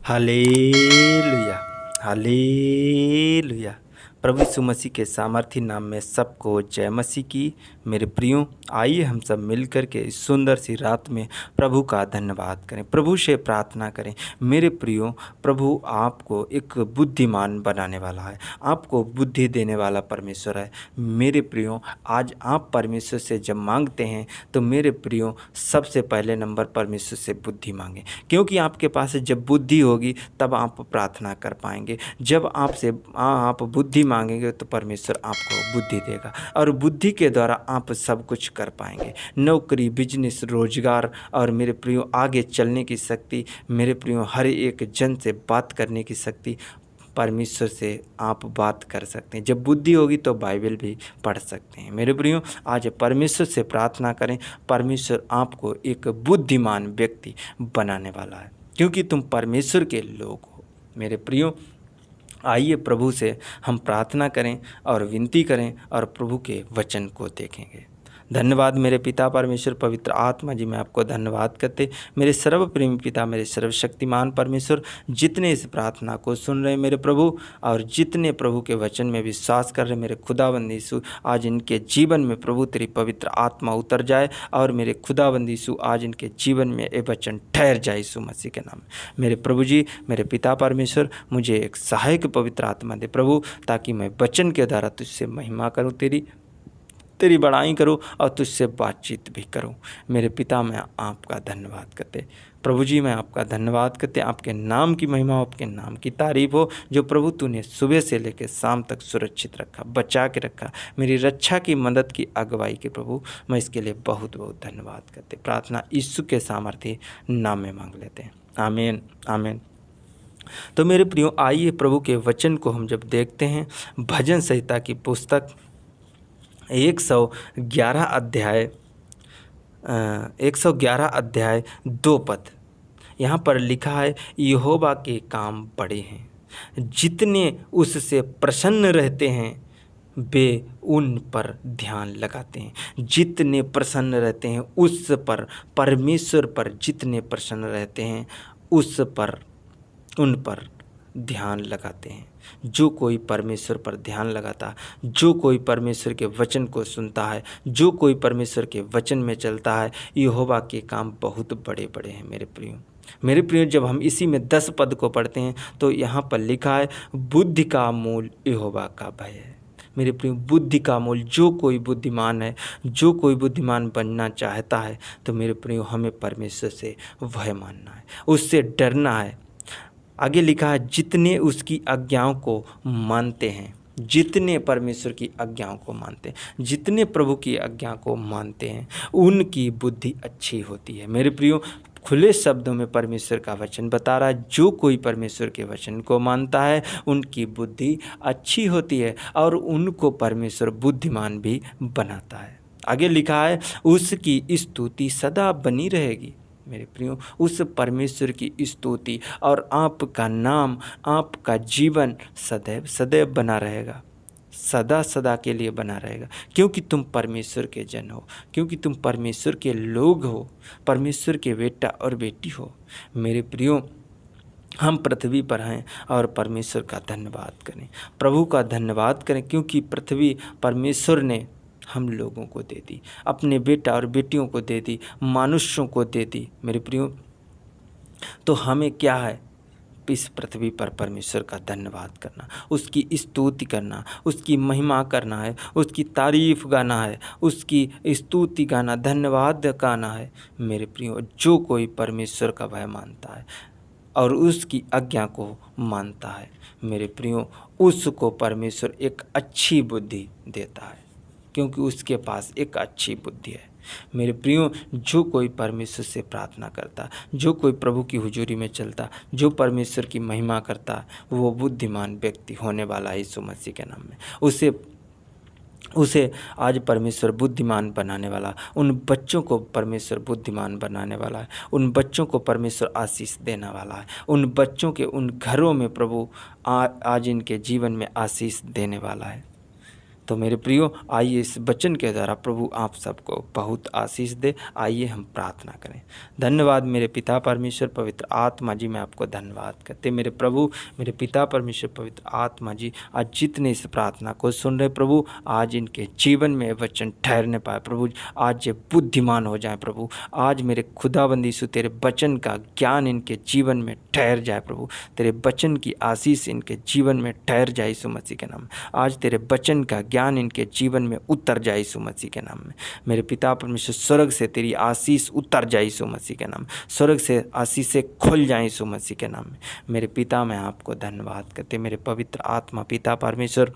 Hallelujah, hallelujah. प्रभु यीशु मसीह के सामर्थी नाम में सबको जय मसीह की। मेरे प्रियो, आइए हम सब मिलकर के इस सुंदर सी रात में प्रभु का धन्यवाद करें, प्रभु से प्रार्थना करें। मेरे प्रियो, प्रभु आपको एक बुद्धिमान बनाने वाला है, आपको बुद्धि देने वाला परमेश्वर है। मेरे प्रियो, आज आप परमेश्वर से जब मांगते हैं तो मेरे प्रियो सबसे पहले नंबर परमेश्वर से बुद्धि मांगें, क्योंकि आपके पास जब बुद्धि होगी तब आप प्रार्थना कर पाएंगे। जब आप बुद्धि मांगेंगे तो परमेश्वर आपको बुद्धि देगा और बुद्धि के द्वारा आप सब कुछ कर पाएंगे। नौकरी, बिजनेस, रोजगार और मेरे प्रियो आगे चलने की शक्ति, मेरे प्रियो हर एक जन से बात करने की शक्ति परमेश्वर से आप बात कर सकते हैं। जब बुद्धि होगी तो बाइबल भी पढ़ सकते हैं। मेरे प्रियो, आज परमेश्वर से प्रार्थना करें, परमेश्वर आपको एक बुद्धिमान व्यक्ति बनाने वाला है, क्योंकि तुम परमेश्वर के लोग हो। मेरे प्रियो, आइए प्रभु से हम प्रार्थना करें और विनती करें और प्रभु के वचन को देखेंगे। धन्यवाद मेरे पिता परमेश्वर, पवित्र आत्मा जी, मैं आपको धन्यवाद करते मेरे सर्वप्रेमी पिता, मेरे सर्वशक्तिमान परमेश्वर, जितने इस प्रार्थना को सुन रहे मेरे प्रभु और जितने प्रभु के वचन में विश्वास कर रहे मेरे खुदावंद यीशु, आज इनके जीवन में प्रभु तेरी पवित्र आत्मा उतर जाए और मेरे खुदावंद यीशु आज इनके जीवन में ये वचन ठहर जाए यीशु मसीह के नाम में। मेरे प्रभु जी, मेरे पिता परमेश्वर, मुझे एक सहायक पवित्र आत्मा दे प्रभु, ताकि मैं वचन के द्वारा तुझसे महिमा करूँ, तेरी बड़ाई करूं और तुझसे बातचीत भी करूं। मेरे पिता, मैं आपका धन्यवाद करते प्रभु जी, मैं आपका धन्यवाद करते। आपके नाम की महिमा हो, आपके नाम की तारीफ हो, जो प्रभु तूने सुबह से लेकर शाम तक सुरक्षित रखा, बचा के रखा, मेरी रक्षा की, मदद की, अगुवाई के प्रभु, मैं इसके लिए बहुत बहुत धन्यवाद करते। प्रार्थना यीशु के सामर्थी नाम में मांग लेते हैं, आमीन आमीन। तो मेरे प्रियो, आइए प्रभु के वचन को हम जब देखते हैं, भजन संहिता की पुस्तक 111 अध्याय 2 पद, यहाँ पर लिखा है, यहोवा के काम बड़े हैं, जितने उससे प्रसन्न रहते हैं वे उन पर ध्यान लगाते हैं। जितने प्रसन्न रहते हैं उस पर, परमेश्वर पर जितने प्रसन्न रहते हैं उन पर ध्यान लगाते हैं। जो कोई परमेश्वर पर ध्यान लगाता, जो कोई परमेश्वर के वचन को सुनता है, जो कोई परमेश्वर के वचन में चलता है, यहोवा के काम बहुत बड़े बड़े हैं। मेरे प्रियो, जब हम इसी में 10 पद को पढ़ते हैं तो यहाँ पर लिखा है, बुद्धि का मूल यहोवा का भय है। मेरे प्रियो, बुद्धि का मूल, जो कोई बुद्धिमान है, जो कोई बुद्धिमान बनना चाहता है, तो मेरे प्रियो हमें परमेश्वर से भय मानना है, उससे डरना है। आगे लिखा है, जितने उसकी आज्ञाओं को मानते हैं, जितने परमेश्वर की आज्ञाओं को मानते हैं, जितने प्रभु की आज्ञा को मानते हैं, उनकी बुद्धि अच्छी होती है। मेरे प्रियो, खुले शब्दों में परमेश्वर का वचन बता रहा है, जो कोई परमेश्वर के वचन को मानता है उनकी बुद्धि अच्छी होती है और उनको परमेश्वर बुद्धिमान भी बनाता है। आगे लिखा है, उसकी स्तुति सदा बनी रहेगी। मेरे प्रियो, उस परमेश्वर की स्तुति और आपका नाम, आपका जीवन सदैव सदैव बना रहेगा, सदा सदा के लिए बना रहेगा, क्योंकि तुम परमेश्वर के जन हो, क्योंकि तुम परमेश्वर के लोग हो, परमेश्वर के बेटा और बेटी हो। मेरे प्रियो, हम पृथ्वी पर हैं और परमेश्वर का धन्यवाद करें, प्रभु का धन्यवाद करें, क्योंकि पृथ्वी परमेश्वर ने हम लोगों को दे दी, अपने बेटा और बेटियों को दे दी, मनुष्यों को दे दी। मेरे प्रियो, तो हमें क्या है, इस पृथ्वी पर परमेश्वर का धन्यवाद करना, उसकी स्तुति करना, उसकी महिमा करना है, उसकी तारीफ गाना है, उसकी स्तुति गाना, धन्यवाद गाना है। मेरे प्रियो, जो कोई परमेश्वर का भय मानता है और उसकी आज्ञा को मानता है, मेरे प्रियो, उसको परमेश्वर एक अच्छी बुद्धि देता है, क्योंकि उसके पास एक अच्छी बुद्धि है। मेरे प्रियो, जो कोई परमेश्वर से प्रार्थना करता, जो कोई प्रभु की हुजूरी में चलता, जो परमेश्वर की महिमा करता, वो बुद्धिमान व्यक्ति होने वाला है यीशु मसीह के नाम में। उसे आज परमेश्वर बुद्धिमान बनाने वाला, उन बच्चों को परमेश्वर बुद्धिमान बनाने वाला है, उन बच्चों को परमेश्वर आशीष देने वाला है, उन बच्चों के, उन घरों में प्रभु आज इनके जीवन में आशीष देने वाला है। तो मेरे प्रियो, आइए इस वचन के द्वारा प्रभु आप सबको बहुत आशीष दे। आइए हम प्रार्थना करें। धन्यवाद मेरे पिता परमेश्वर, पवित्र आत्मा जी, मैं आपको धन्यवाद करते मेरे प्रभु, मेरे पिता परमेश्वर, पवित्र आत्मा जी, आज जितने इस प्रार्थना को सुन रहे प्रभु, आज इनके जीवन में वचन ठहरने पाए प्रभु, आज ये बुद्धिमान हो जाए प्रभु, आज मेरे खुदाबंदी सु तेरे वचन का ज्ञान इनके जीवन में ठहर जाए प्रभु, तेरे वचन की आशीष इनके जीवन में ठहर जाए यीशु मसीह के नाम में। आज तेरे वचन का ज्ञान इनके जीवन में उतर जाए यीशु मसीह के नाम में। मेरे पिता परमेश्वर, स्वर्ग से तेरी आशीष उतर जाए यीशु मसीह के नाम में, स्वर्ग से आशीषें खुल जाए यीशु मसीह के नाम में। मेरे पिता, मैं आपको धन्यवाद करते मेरे पवित्र आत्मा पिता परमेश्वर,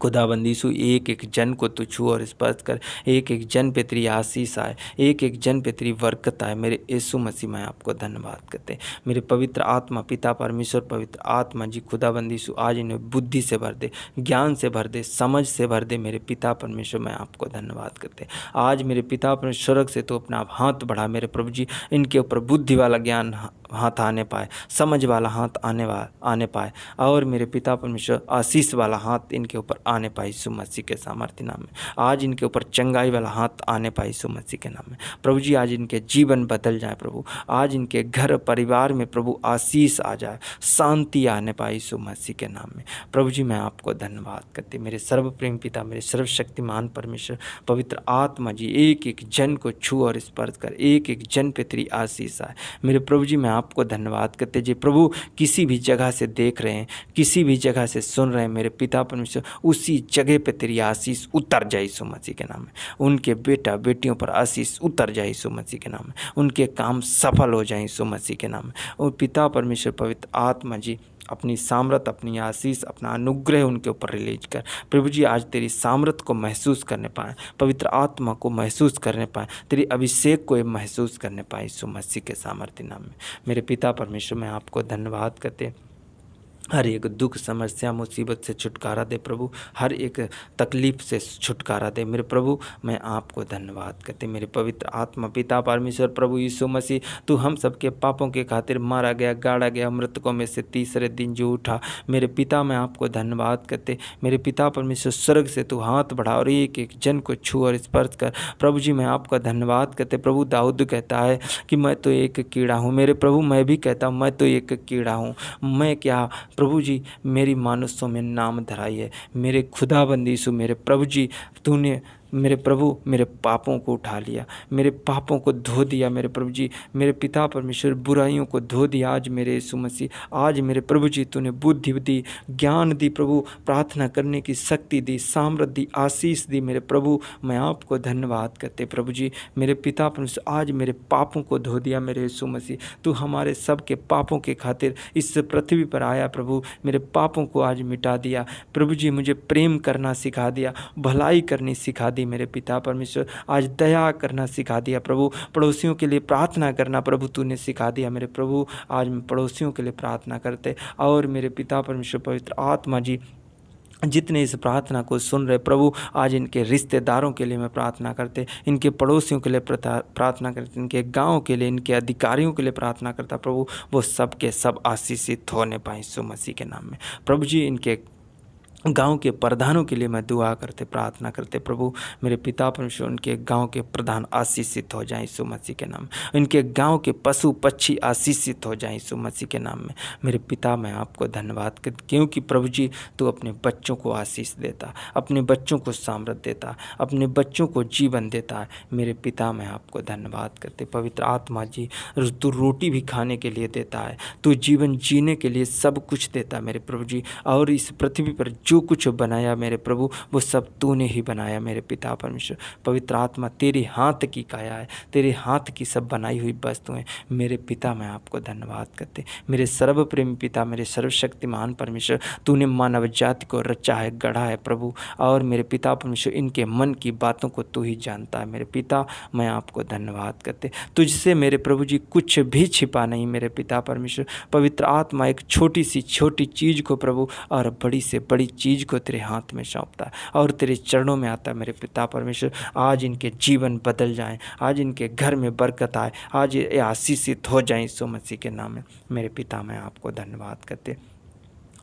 खुदाबंदी सु एक एक जन को तू छू और स्पर्श कर, एक एक जन पे तेरी आशीष आए, एक एक जन पे तेरी बरकत आए। मेरे यीशु मसीह, मैं आपको धन्यवाद करते मेरे पवित्र आत्मा पिता परमेश्वर, पवित्र आत्मा जी, खुदाबंदी सु आज इन्हें बुद्धि से भर दे, ज्ञान से भर दे, समझ से भर दे। मेरे पिता परमेश्वर, मैं आपको धन्यवाद करते आज मेरे पिता परमेश्वर, स्वर्ग से तो अपना आप हाथ बढ़ा मेरे प्रभु जी, इनके ऊपर बुद्धि वाला ज्ञान हाथ आने पाए, समझ वाला हाथ आने पाए, और मेरे पिता परमेश्वर आशीष वाला हाथ इनके ऊपर आने पाए यीशु मसीह के सामर्थ्य नाम में। आज इनके ऊपर चंगाई वाला हाथ आने पाए यीशु मसीह के नाम में। प्रभु जी, आज इनके जीवन बदल जाए प्रभु, आज इनके घर परिवार में प्रभु आशीष आ जाए, शांति आने पाए यीशु मसीह के नाम में। प्रभु जी, मैं आपको धन्यवाद करते मेरे सर्वप्रेम पिता, मेरे सर्वशक्तिमान परमेश्वर, पवित्र आत्मा जी, एक एक जन को छू और स्पर्श कर, एक एक जन पे तेरी आशीष आए। मेरे प्रभु जी, मैं आपको धन्यवाद करते जी प्रभु, किसी भी जगह से देख रहे हैं, किसी भी जगह से सुन रहे हैं मेरे पिता परमेश्वर, उसी जगह पे तेरी आशीष उतर जाए यीशु मसीह के नाम में। उनके बेटा बेटियों पर आशीष उतर जाए यीशु मसीह के नाम में, उनके काम सफल हो जाए यीशु मसीह के नाम में। और पिता परमेश्वर, पवित्र आत्मा जी, अपनी सामर्थ, अपनी आशीष, अपना अनुग्रह उनके ऊपर रिलीज कर प्रभु जी। आज तेरी सामर्थ को महसूस करने पाए, पवित्र आत्मा को महसूस करने पाए, तेरी अभिषेक को महसूस करने पाए यीशु मसीह के सामर्थ्य नाम में। मेरे पिता परमेश्वर, मैं आपको धन्यवाद करते हर एक दुख, समस्या, मुसीबत से छुटकारा दे प्रभु, हर एक तकलीफ से छुटकारा दे मेरे प्रभु। मैं आपको धन्यवाद करते मेरे पवित्र आत्मा पिता परमेश्वर, प्रभु यीशु मसीह, तू हम सबके पापों के खातिर मारा गया, गाड़ा गया, मृतकों में से तीसरे दिन जो उठा। मेरे पिता, मैं आपको धन्यवाद करते मेरे पिता परमेश्वर, स्वर्ग से तू हाथ बढ़ा और एक एक जन को छू और स्पर्श कर प्रभु जी। मैं आपका धन्यवाद करते प्रभु। दाऊद कहता है कि मैं तो एक कीड़ा हूँ मेरे प्रभु, मैं भी कहता हूँ मैं तो एक कीड़ा हूँ, मैं क्या प्रभु जी, मेरी मानुसों में नाम धराई है। मेरे खुदाबंदी सु मेरे प्रभु जी, तूने मेरे प्रभु मेरे पापों को उठा लिया, मेरे पापों को धो दिया मेरे प्रभु जी। मेरे पिता परमेश्वर, बुराइयों को धो दिया आज मेरे यीशु मसीह। आज मेरे प्रभु जी, तूने बुद्धि दी, ज्ञान दी प्रभु, प्रार्थना करने की शक्ति दी, सामर्थ्य दी, आशीष दी मेरे प्रभु। मैं आपको धन्यवाद करते प्रभु जी। मेरे पिता परमेश्वर, आज मेरे पापों को धो दिया मेरे यीशु मसीह। तू हमारे सबके पापों के खातिर इस पृथ्वी पर आया प्रभु, मेरे पापों को आज मिटा दिया प्रभु जी। मुझे प्रेम करना सिखा दिया, भलाई करनी सिखा दी मेरे पिता परमेश्वर। आज दया करना सिखा दिया प्रभु, पड़ोसियों के लिए प्रार्थना करना प्रभु तूने सिखा दिया मेरे प्रभु। आज मैं पड़ोसियों के लिए प्रार्थना करते, और मेरे पिता परमेश्वर, पवित्र आत्मा जी, जितने इस प्रार्थना को सुन रहे प्रभु, आज इनके रिश्तेदारों के लिए मैं प्रार्थना करते, इनके पड़ोसियों के लिए प्रार्थना करते, इनके गांव के लिए, इनके अधिकारियों के लिए प्रार्थना करता प्रभु। वो सब के सब आशीषित होने पाए यीशु मसीह के नाम में प्रभु जी। इनके गांव के प्रधानों के लिए मैं दुआ करते, प्रार्थना करते प्रभु। मेरे पिता परमेश्वर, उनके गांव के प्रधान आशीषित हो जाएं यीशु मसीह के नाम में। इनके गांव के पशु पक्षी आशीषित हो जाएं यीशु मसीह के नाम में। मेरे पिता, मैं आपको धन्यवाद करता, क्योंकि प्रभु जी तू अपने बच्चों को आशीष देता, अपने बच्चों को सामर्थ देता, अपने बच्चों को जीवन देता है। मेरे पिता, मैं आपको धन्यवाद करते पवित्र आत्मा जी। तू रोटी भी खाने के लिए देता है, तू जीवन जीने के लिए सब कुछ देता है मेरे प्रभु जी। और इस पृथ्वी पर जो कुछ बनाया मेरे प्रभु, वो सब तूने ही बनाया मेरे पिता परमेश्वर। पवित्र आत्मा, तेरे हाथ की काया है, तेरे हाथ की सब बनाई हुई वस्तुएं मेरे पिता, मैं आपको धन्यवाद करते। मेरे सर्वप्रेमी पिता, मेरे सर्वशक्तिमान परमेश्वर, तूने मानव जाति को रचा है, गढ़ा है प्रभु। और मेरे पिता परमेश्वर, इनके मन की बातों को तू ही जानता है मेरे पिता। मैं आपको धन्यवाद करते, तुझसे मेरे प्रभु जी कुछ भी छिपा नहीं मेरे पिता परमेश्वर। पवित्र आत्मा एक छोटी सी छोटी चीज़ को प्रभु, और बड़ी से बड़ी चीज़ को तेरे हाथ में सौंपता है और तेरे चरणों में आता है मेरे पिता परमेश्वर। आज इनके जीवन बदल जाएं, आज इनके घर में बरकत आए, आज ये आशीषित हो जाएं यीशु मसीह के नाम में मेरे पिता। मैं आपको धन्यवाद करते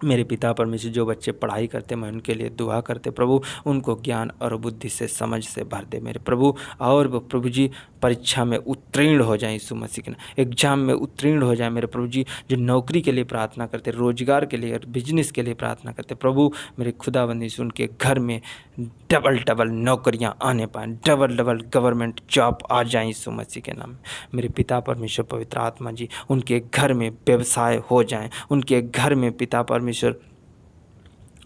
मेरे पिता परमेश्वर जो बच्चे पढ़ाई करते मैं उनके लिए दुआ करते प्रभु, उनको ज्ञान और बुद्धि से समझ से भर दे मेरे प्रभु। और वो प्रभु जी परीक्षा में उत्तीर्ण हो जाए यीशु मसीह के नाम, एग्जाम में उत्तीर्ण हो जाए मेरे प्रभु जी। जो नौकरी के लिए प्रार्थना करते, रोजगार के लिए और बिजनेस के लिए प्रार्थना करते प्रभु, मेरे खुदाबंद यीशु उनके घर में डबल डबल नौकरियां आने पाएँ, डबल डबल गवर्नमेंट जॉब आ जाए यीशु मसीह के नाम में। मेरे पिता परमेश्वर पवित्र आत्मा जी उनके घर में व्यवसाय हो जाएं, उनके घर में पिता परमेश्वर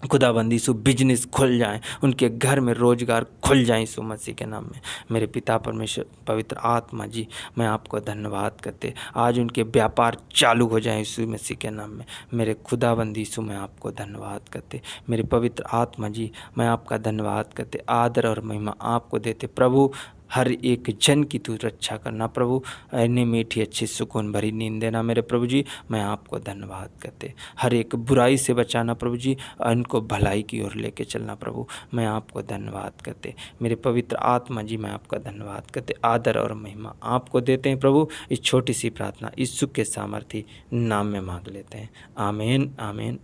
खुदाबंदी यीशु बिजनेस खुल जाएं, उनके घर में रोजगार खुल जाए यीशु मसीह के नाम में। मेरे पिता परमेश्वर पवित्र आत्मा जी मैं आपको धन्यवाद करते, आज उनके व्यापार चालू हो जाए यीशु मसीह के नाम में। मेरे खुदाबंदी यीशु मैं आपको धन्यवाद करते, मेरे पवित्र आत्मा जी मैं आपका धन्यवाद करते, आदर और महिमा आपको देते प्रभु। हर एक जन की तू रक्षा करना प्रभु, इन्हें मीठी अच्छी सुकून भरी नींद देना मेरे प्रभु जी, मैं आपको धन्यवाद करते। हर एक बुराई से बचाना प्रभु जी, इनको भलाई की ओर लेके चलना प्रभु, मैं आपको धन्यवाद करते। मेरे पवित्र आत्मा जी मैं आपका धन्यवाद करते, आदर और महिमा आपको देते हैं प्रभु। इस छोटी सी प्रार्थना यीशु के सामर्थी नाम में मांग लेते हैं, आमीन आमीन।